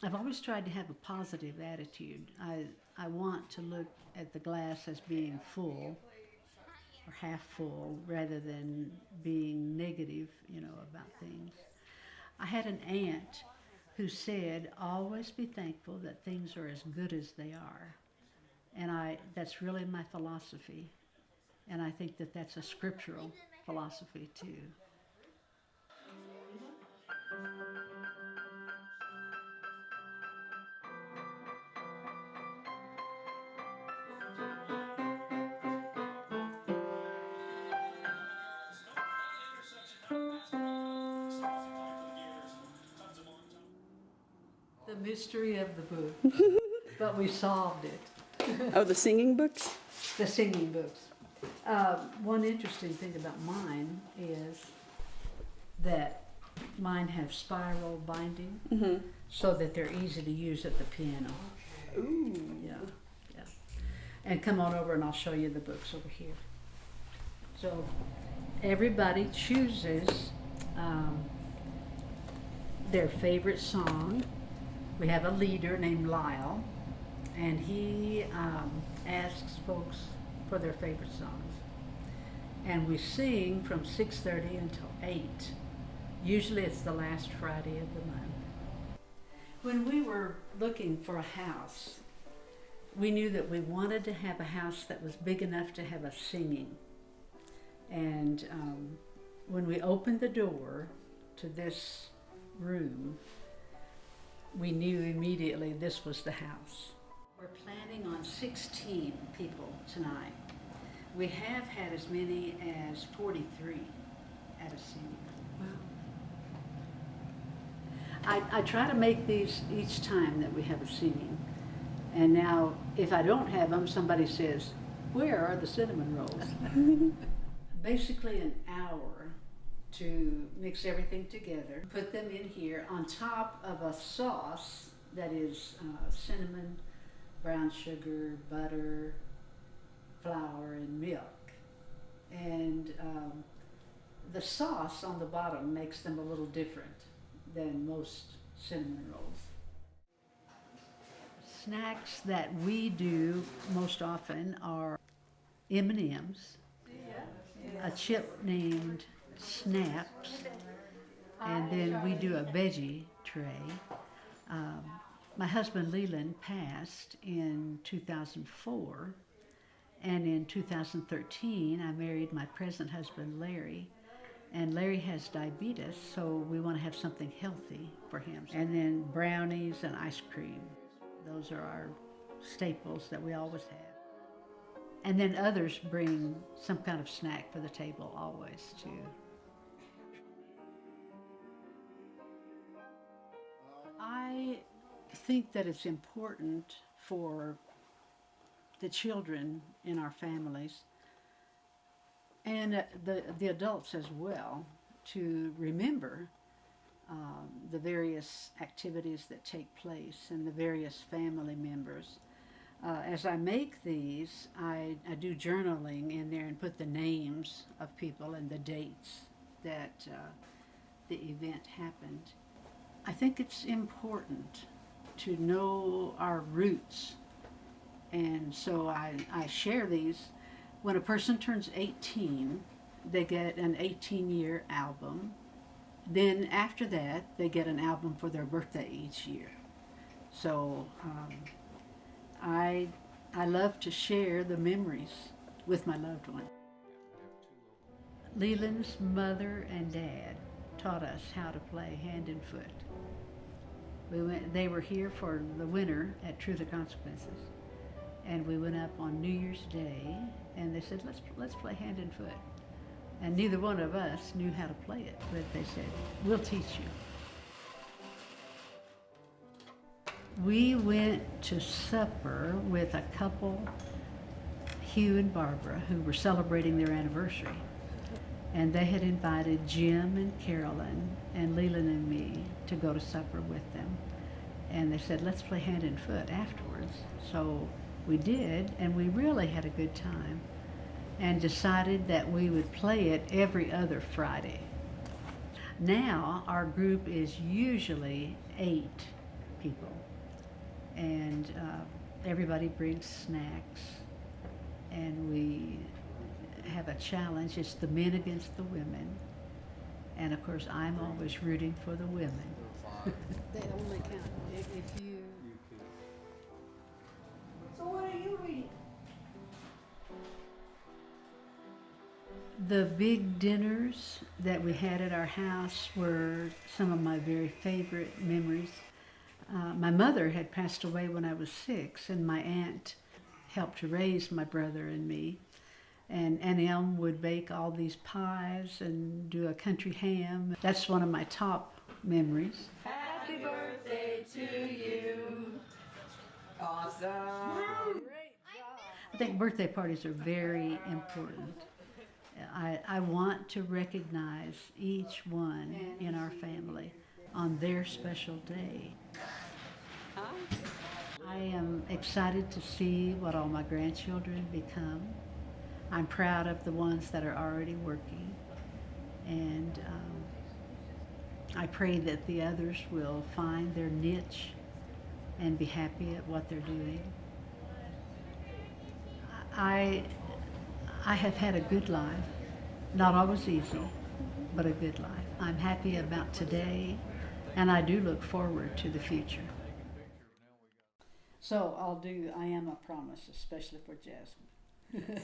I've always tried to have a positive attitude. I want to look at the glass as being full or half full rather than being negative, about things. I had an aunt who said, always be thankful that things are as good as they are. And that's really my philosophy. And I think that that's a scriptural philosophy too. The mystery of the book, but we solved it. Oh, the singing books? The singing books. One interesting thing about mine is that mine have spiral binding so that they're easy to use at the piano. Ooh. Yeah, yeah. And come on over and I'll show you the books over here. So everybody chooses their favorite song. We have a leader named Lyle, and he asks folks for their favorite songs. And we sing from 6:30 until 8. Usually it's the last Friday of the month. When we were looking for a house, we knew that we wanted to have a house that was big enough to have us singing. And when we opened the door to this room, we knew immediately this was the house. We're planning on 16 people tonight. We have had as many as 43 at a singing. Wow. I try to make these each time that we have a singing. And now, if I don't have them, somebody says, where are the cinnamon rolls? Basically an hour to mix everything together. Put them in here on top of a sauce that is cinnamon, brown sugar, butter, flour, and milk. And the sauce on the bottom makes them a little different than most cinnamon rolls. Snacks that we do most often are M&Ms, a chip named Snaps, and then we do a veggie tray. My husband Leland passed in 2004, and in 2013 I married my present husband Larry, and Larry has diabetes, so we want to have something healthy for him. And then brownies and ice cream. Those are our staples that we always have. And then others bring some kind of snack for the table always too. I think that it's important for the children in our families and the adults as well to remember the various activities that take place and the various family members. As I make these, I do journaling in there and put the names of people and the dates that the event happened. I think it's important to know our roots, and so I share these. When a person turns 18, they get an 18-year album. Then after that, they get an album for their birthday each year. So I love to share the memories with my loved one. Leland's mother and dad taught us how to play hand and foot. They were here for the winter at Truth or Consequences, and we went up on New Year's Day, and they said, let's play hand and foot. And neither one of us knew how to play it, but they said, we'll teach you. We went to supper with a couple, Hugh and Barbara, who were celebrating their anniversary. And they had invited Jim and Carolyn and Leland and me to go to supper with them. And they said, let's play hand and foot afterwards. So we did, and we really had a good time, and decided that we would play it every other Friday. Now our group is usually 8 people. And everybody brings snacks, and we have a challenge. It's the men against the women. And of course, I'm always rooting for the women. They only count if you. So what are you reading? The big dinners that we had at our house were some of my very favorite memories. My mother had passed away when I was 6, and my aunt helped to raise my brother and me. And Aunt Elm would bake all these pies and do a country ham. That's one of my top memories. Happy birthday to you. Awesome. I think birthday parties are very important. I want to recognize each one in our family on their special day. I am excited to see what all my grandchildren become. I'm proud of the ones that are already working, and I pray that the others will find their niche and be happy at what they're doing. I have had a good life, not always easy, but a good life. I'm happy about today, and I do look forward to the future. So I'll do I Am a Promise, especially for Jasmine.